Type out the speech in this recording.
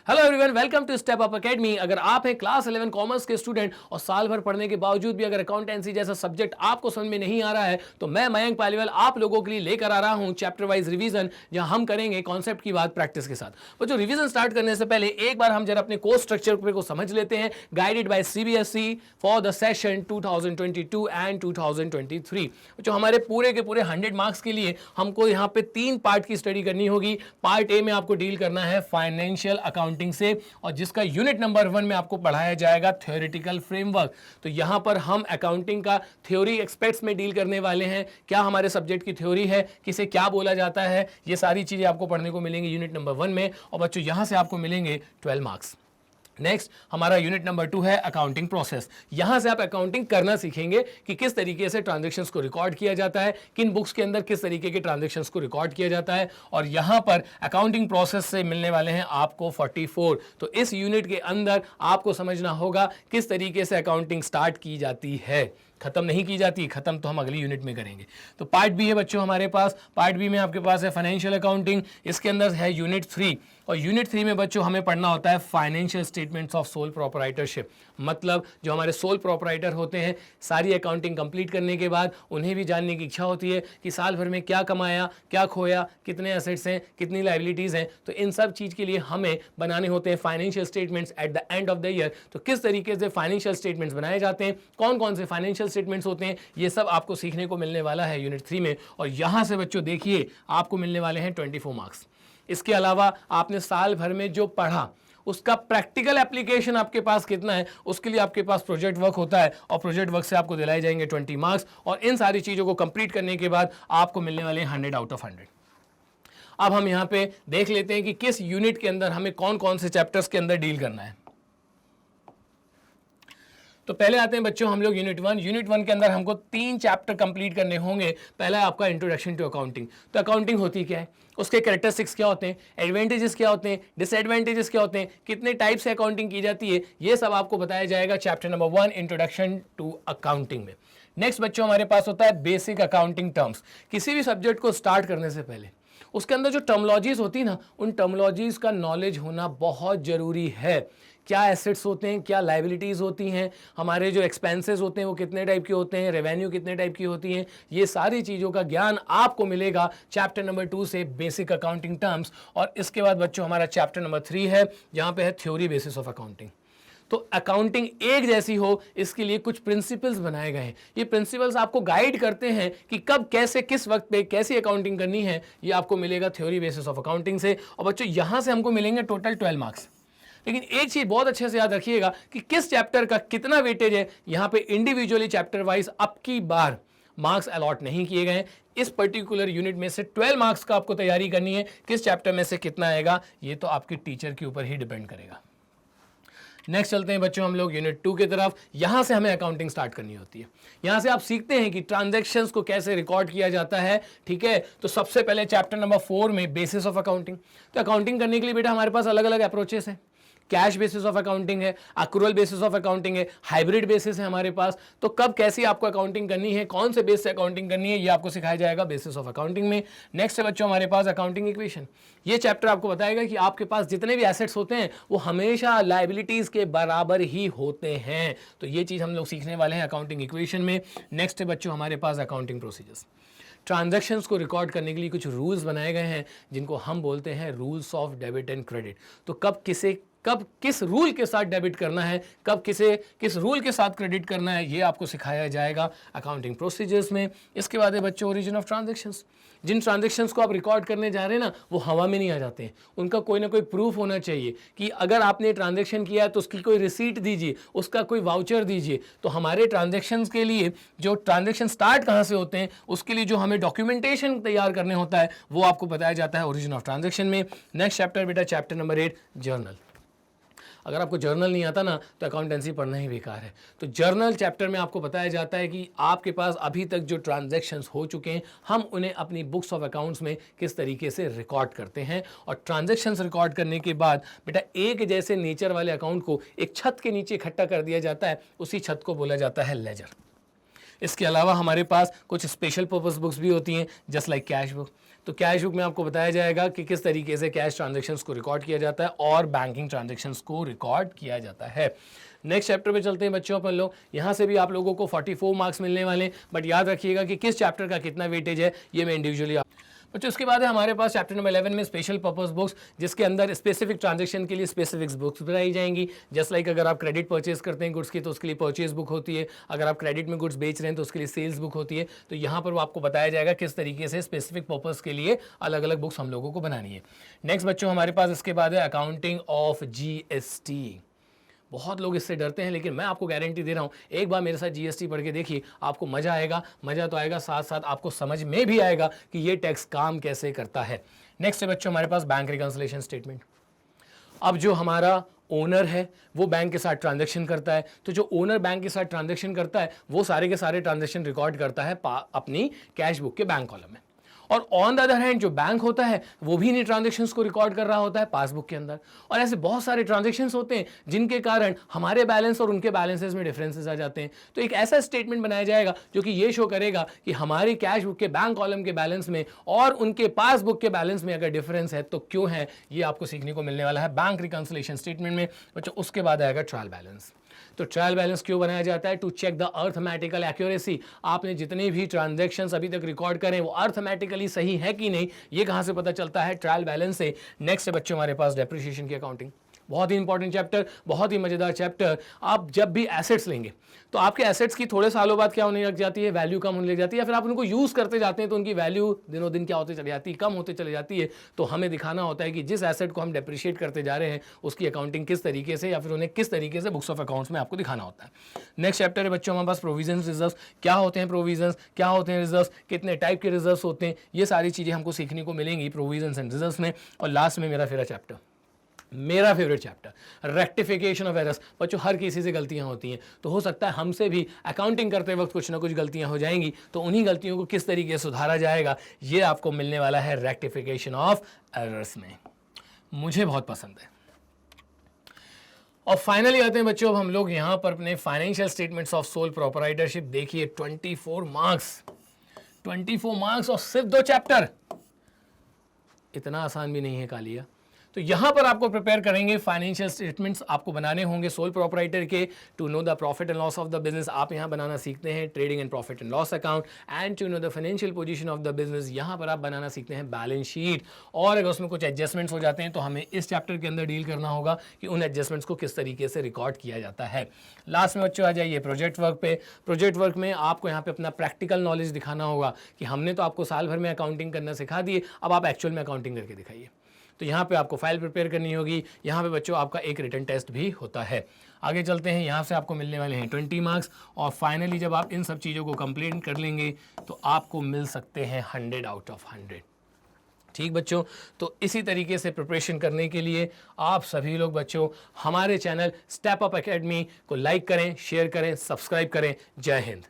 Hello everyone, welcome to step up academy. अगर आप हैं क्लास 11 कॉमर्स के स्टूडेंट और साल भर पढ़ने के बावजूद भी अगर अकाउंटेंसी जैसा सब्जेक्ट आपको समझ में नहीं आ रहा है, तो मैं मयंक पालीवाल आप लोगों के लिए लेकर आ रहा हूं चैप्टर वाइज रिवीजन, जहां हम करेंगे कॉन्सेप्ट की बात प्रैक्टिस के साथ। तो जो रिवीजन स्टार्ट करने से पहले एक बार हम जरा अपने कोर्स स्ट्रक्चर को समझ लेते हैं, guided by CBSE for the session 2022 and 2023। जो हमारे पूरे के पूरे 100 मार्क्स के लिए हमको यहाँ पे 3 पार्ट की स्टडी करनी होगी। पार्ट ए में आपको डील करना है फाइनेंशियल अकाउंटिंग से, और जिसका यूनिट नंबर 1 में आपको पढ़ाया जाएगा थ्योरेटिकल फ्रेमवर्क। तो यहां पर हम अकाउंटिंग का थ्योरी एक्सपेक्ट्स में डील करने वाले हैं, क्या हमारे सब्जेक्ट की थ्योरी है, किसे क्या बोला जाता है, ये सारी चीजें आपको पढ़ने को मिलेंगी यूनिट नंबर 1 में। और बच्चों यहां से आपको मिलेंगे 12 मार्क्स। नेक्स्ट हमारा यूनिट नंबर 2 है अकाउंटिंग प्रोसेस। यहां से आप अकाउंटिंग करना सीखेंगे कि किस तरीके से ट्रांजैक्शंस को रिकॉर्ड किया जाता है, किन बुक्स के अंदर किस तरीके के ट्रांजैक्शंस को रिकॉर्ड किया जाता है। और यहां पर अकाउंटिंग प्रोसेस से मिलने वाले हैं आपको 44। तो इस यूनिट के अंदर आपको समझना होगा किस तरीके से अकाउंटिंग स्टार्ट की जाती है, खत्म नहीं की जाती, खत्म तो हम अगली यूनिट में करेंगे। तो पार्ट बी है बच्चों हमारे पास। पार्ट बी में आपके पास है फाइनेंशियल अकाउंटिंग, इसके अंदर है यूनिट 3। और यूनिट 3 में बच्चों हमें पढ़ना होता है financial statements of sole proprietorship. मतलब जो हमारे सोल प्रोपराइटर होते हैं, सारी अकाउंटिंग कंप्लीट करने के बाद उन्हें भी जानने की इच्छा होती है कि साल भर में क्या कमाया, क्या खोया, कितने एसेट्स हैं, कितनी लायबिलिटीज़ हैं। तो इन सब चीज़ के लिए हमें बनाने होते हैं financial statements at the end of the year. तो किस तरीके से फाइनेंशियल स्टेटमेंट्स बनाए जाते हैं, कौन कौन से फाइनेंशियल स्टेटमेंट्स होते हैं, ये सब आपको सीखने को मिलने वाला है यूनिट 3 में। और यहाँ से बच्चों देखिए आपको मिलने वाले हैं 24 मार्क्स। इसके अलावा आपने साल भर में जो पढ़ा उसका प्रैक्टिकल एप्लीकेशन आपके पास कितना है, उसके लिए आपके पास प्रोजेक्ट वर्क होता है, और प्रोजेक्ट वर्क से आपको दिलाए जाएंगे 20 मार्क्स। और इन सारी चीज़ों को कंप्लीट करने के बाद आपको मिलने वाले हैं 100 आउट ऑफ 100। अब हम यहाँ पे देख लेते हैं कि किस यूनिट के अंदर हमें कौन कौन से चैप्टर्स के अंदर डील करना है। तो पहले आते हैं बच्चों हम लोग यूनिट 1। यूनिट 1 के अंदर हमको 3 चैप्टर कंप्लीट करने होंगे। पहला है आपका इंट्रोडक्शन टू अकाउंटिंग। तो अकाउंटिंग होती क्या है, उसके कैरेक्टरिस्टिक्स क्या होते हैं, एडवांटेजेस क्या होते हैं, डिसएडवांटेजेस क्या होते हैं, कितने टाइप से अकाउंटिंग की जाती है, ये सब आपको बताया जाएगा chapter number 1 introduction to accounting में। नेक्स्ट बच्चों हमारे पास होता है बेसिक अकाउंटिंग टर्म्स। किसी भी सब्जेक्ट को स्टार्ट करने से पहले उसके अंदर जो टर्मोलॉजीज होती है ना, उन टर्मोलॉजीज का नॉलेज होना बहुत जरूरी है। क्या एसेट्स होते हैं, क्या लायबिलिटीज़ होती हैं, हमारे जो एक्सपेंसेस होते हैं वो कितने टाइप के होते हैं, रेवेन्यू कितने टाइप की होती हैं, ये सारी चीज़ों का ज्ञान आपको मिलेगा चैप्टर नंबर 2 से, बेसिक अकाउंटिंग टर्म्स। और इसके बाद बच्चों हमारा चैप्टर नंबर 3 है, जहाँ पे है थ्योरी बेसिस ऑफ अकाउंटिंग। तो अकाउंटिंग एक जैसी हो इसके लिए कुछ प्रिंसिपल्स बनाए गए हैं। ये प्रिंसिपल्स आपको गाइड करते हैं कि कब कैसे किस वक्त पे कैसी अकाउंटिंग करनी है। ये आपको मिलेगा थ्योरी बेसिस ऑफ अकाउंटिंग से। और बच्चों यहाँ से हमको मिलेंगे टोटल 12 मार्क्स। लेकिन एक चीज बहुत अच्छे से याद रखिएगा कि किस चैप्टर का कितना वेटेज है। यहाँ पे इंडिविजुअली चैप्टर वाइज अब की बार मार्क्स अलॉट नहीं किए गए। इस पर्टिकुलर यूनिट में से 12 मार्क्स का आपको तैयारी करनी है। किस चैप्टर में से कितना आएगा ये तो आपके टीचर के ऊपर ही डिपेंड करेगा। नेक्स्ट चलते हैं बच्चों हम लोग यूनिट 2 की तरफ। यहां से हमें अकाउंटिंग स्टार्ट करनी होती है। यहां से आप सीखते हैं कि ट्रांजैक्शंस को कैसे रिकॉर्ड किया जाता है। ठीक है, तो सबसे पहले चैप्टर नंबर 4 में बेसिस ऑफ अकाउंटिंग। तो अकाउंटिंग करने के लिए बेटा हमारे पास अलग अलग अप्रोचेस हैं। कैश बेसिस ऑफ अकाउंटिंग है, अक्रूवल बेसिस ऑफ अकाउंटिंग है, हाइब्रिड बेसिस है हमारे पास। तो कब कैसी आपको अकाउंटिंग करनी है, कौन से बेस से अकाउंटिंग करनी है, ये आपको सिखाया जाएगा बेसिस ऑफ अकाउंटिंग में। नेक्स्ट है बच्चों हमारे पास अकाउंटिंग इक्वेशन। ये चैप्टर आपको बताएगा कि आपके पास जितने भी एसेट्स होते हैं वो हमेशा लायबिलिटीज के बराबर ही होते हैं। तो ये चीज हम लोग सीखने वाले हैं अकाउंटिंग इक्वेशन में। नेक्स्ट है बच्चों हमारे पास अकाउंटिंग प्रोसीजर्स। ट्रांजैक्शंस को रिकॉर्ड करने के लिए कुछ रूल्स बनाए गए हैं जिनको हम बोलते हैं rules of debit and credit. तो कब किस रूल के साथ डेबिट करना है, कब किस रूल के साथ क्रेडिट करना है, ये आपको सिखाया जाएगा अकाउंटिंग प्रोसीजर्स में। इसके बाद है बच्चों ओरिजिन ऑफ ट्रांजैक्शंस। जिन ट्रांजैक्शंस को आप रिकॉर्ड करने जा रहे हैं ना, वो हवा में नहीं आ जाते हैं। उनका कोई ना कोई प्रूफ होना चाहिए कि अगर आपने ट्रांजैक्शन किया है तो उसकी कोई रिसीट दीजिए, उसका कोई वाउचर दीजिए। तो हमारे ट्रांजैक्शंस के लिए जो ट्रांजैक्शन स्टार्ट कहाँ से होते हैं, उसके लिए जो हमें डॉक्यूमेंटेशन तैयार करने होता है वो आपको बताया जाता है ओरिजिन ऑफ ट्रांजैक्शन में। नेक्स्ट चैप्टर बेटा चैप्टर नंबर 8 जर्नल। अगर आपको जर्नल नहीं आता ना तो अकाउंटेंसी पढ़ना ही बेकार है। तो जर्नल चैप्टर में आपको बताया जाता है कि आपके पास अभी तक जो ट्रांजैक्शंस हो चुके हैं हम उन्हें अपनी बुक्स ऑफ अकाउंट्स में किस तरीके से रिकॉर्ड करते हैं। और ट्रांजैक्शंस रिकॉर्ड करने के बाद बेटा एक जैसे नेचर वाले अकाउंट को एक छत के नीचे इकट्ठा कर दिया जाता है, उसी छत को बोला जाता है लेजर। इसके अलावा हमारे पास कुछ स्पेशल पर्पस बुक्स भी होती हैं जस्ट लाइक कैश बुक। तो कैश बुक में आपको बताया जाएगा कि किस तरीके से कैश ट्रांजेक्शन्स को रिकॉर्ड किया जाता है और बैंकिंग ट्रांजेक्शन्स को रिकॉर्ड किया जाता है। नेक्स्ट चैप्टर पे चलते हैं बच्चों अपन लोग। यहाँ से भी आप लोगों को 44 मार्क्स मिलने वाले हैं, बट याद रखिएगा कि किस चैप्टर का कितना वेटेज है ये मैं इंडिविजुअली बच्चों। उसके बाद है हमारे पास चैप्टर नंबर 11 में स्पेशल पर्पस बुक्स, जिसके अंदर स्पेसिफिक ट्रांजेक्शन के लिए स्पेसिफिक बुक्स बनाई जाएंगी। जस्ट लाइक अगर आप क्रेडिट परचेज करते हैं गुड्स की तो उसके लिए परचेज बुक होती है, अगर आप क्रेडिट में गुड्स बेच रहे हैं तो उसके लिए सेल्स बुक होती है। तो यहाँ पर वो आपको बताया जाएगा किस तरीके से स्पेसिफिक पर्पस के लिए अलग अलग बुक्स हम लोगों को बनानी है। नेक्स्ट बच्चों हमारे पास इसके बाद है अकाउंटिंग ऑफ GST। बहुत लोग इससे डरते हैं, लेकिन मैं आपको गारंटी दे रहा हूँ, एक बार मेरे साथ GST पढ़ के देखिए, आपको मज़ा आएगा। मज़ा तो आएगा, साथ साथ आपको समझ में भी आएगा कि ये टैक्स काम कैसे करता है। नेक्स्ट है बच्चों हमारे पास बैंक रिकंसिलिएशन स्टेटमेंट। अब जो हमारा ओनर है वो बैंक के साथ ट्रांजैक्शन करता है, तो जो ओनर बैंक के साथ ट्रांजैक्शन करता है वो सारे के सारे ट्रांजैक्शन रिकॉर्ड करता है अपनी कैश बुक के बैंक कॉलम में। और ऑन द अदर हैंड जो बैंक होता है वो भी इन ट्रांजैक्शंस को रिकॉर्ड कर रहा होता है पासबुक के अंदर। और ऐसे बहुत सारे ट्रांजैक्शंस होते हैं जिनके कारण हमारे बैलेंस और उनके बैलेंसेस में डिफरेंसेस आ जाते हैं। तो एक ऐसा स्टेटमेंट बनाया जाएगा जो कि ये शो करेगा कि हमारी कैश बुक के बैंक कॉलम के बैलेंस में और उनके पासबुक के बैलेंस में अगर डिफरेंस है तो क्यों है, ये आपको सीखने को मिलने वाला है बैंक रिकंसिलिएशन स्टेटमेंट में बच्चों। उसके बाद आएगा ट्रायल बैलेंस। तो ट्रायल बैलेंस क्यों बनाया जाता है? To check the arithmetical accuracy. आपने जितने भी ट्रांजैक्शंस अभी तक रिकॉर्ड करें वो अर्थमेटिकली सही है कि नहीं, ये कहां से पता चलता है? ट्रायल बैलेंस से। नेक्स्ट है बच्चों हमारे पास डेप्रिसिएशन की अकाउंटिंग। बहुत ही इंपॉर्टेंट चैप्टर, बहुत ही मजेदार चैप्टर। आप जब भी एसेट्स लेंगे तो आपके एसेट्स की थोड़े सालों बाद क्या होने लग जाती है? वैल्यू कम होने लग जाती है, या फिर आप उनको यूज करते जाते हैं तो उनकी वैल्यू दिनों दिन क्या होती चली जाती है? कम होते चली जाती है। तो हमें दिखाना होता है कि जिस एसेट को हम डेप्रिशिएट करते जा रहे हैं उसकी अकाउंटिंग किस तरीके से, या फिर उन्हें किस तरीके से बुक्स ऑफ अकाउंट्स में आपको दिखाना होता है। नेक्स्ट चैप्टर है बच्चों हमारे पास प्रोविजन रिजर्व। क्या होते हैं प्रोविजन, क्या होते हैं रिजर्व, कितने टाइप के रिजर्व होते हैं, ये सारी चीजें हमको सीखने को मिलेंगी प्रोविजन एंड रिजर्व में। और लास्ट में मेरा favourite chapter rectification of errors. बच्चों हर किसी से गलतियां होती हैं, तो हो सकता है हमसे भी अकाउंटिंग करते वक्त कुछ ना कुछ गलतियां हो जाएंगी, तो उन्हीं गलतियों को किस तरीके से सुधारा जाएगा ये आपको मिलने वाला है रेक्टिफिकेशन ऑफ एरर्स में। मुझे बहुत पसंद है। और फाइनली आते हैं बच्चों अब हम लोग यहां पर अपने financial statements of sole proprietorship. देखिए 24 मार्क्स और सिर्फ 2 चैप्टर, इतना आसान भी नहीं है कालिया। तो यहां पर आपको प्रिपेयर करेंगे फाइनेंशियल स्टेटमेंट्स, आपको बनाने होंगे सोल प्रोप्राइटर के। To know the profit and loss of the business आप यहां बनाना सीखते हैं trading and profit and loss account. And to know the financial position of the business, यहां पर आप बनाना सीखते हैं बैलेंस शीट। और अगर उसमें कुछ एडजस्टमेंट्स हो जाते हैं तो हमें इस चैप्टर के अंदर डील करना होगा कि उन एडजस्टमेंट्स को किस तरीके से रिकॉर्ड किया जाता है। लास्ट में बच्चों आ जाइए प्रोजेक्ट वर्क पे। प्रोजेक्ट वर्क में आपको यहाँ पे अपना प्रैक्टिकल नॉलेज दिखाना होगा कि हमने तो आपको साल भर में अकाउंटिंग करना सिखा दिए, अब आप एक्चुअल में अकाउंटिंग करके दिखाइए। तो यहाँ पे आपको फाइल प्रिपेयर करनी होगी, यहाँ पे बच्चों आपका एक रिटन टेस्ट भी होता है। आगे चलते हैं, यहाँ से आपको मिलने वाले हैं 20 मार्क्स। और फाइनली जब आप इन सब चीज़ों को कंप्लीट कर लेंगे तो आपको मिल सकते हैं 100 आउट ऑफ 100। ठीक बच्चों, तो इसी तरीके से प्रिपरेशन करने के लिए आप सभी लोग बच्चों हमारे चैनल स्टेप अप एकेडमी को लाइक करें, शेयर करें, सब्सक्राइब करें। जय हिंद।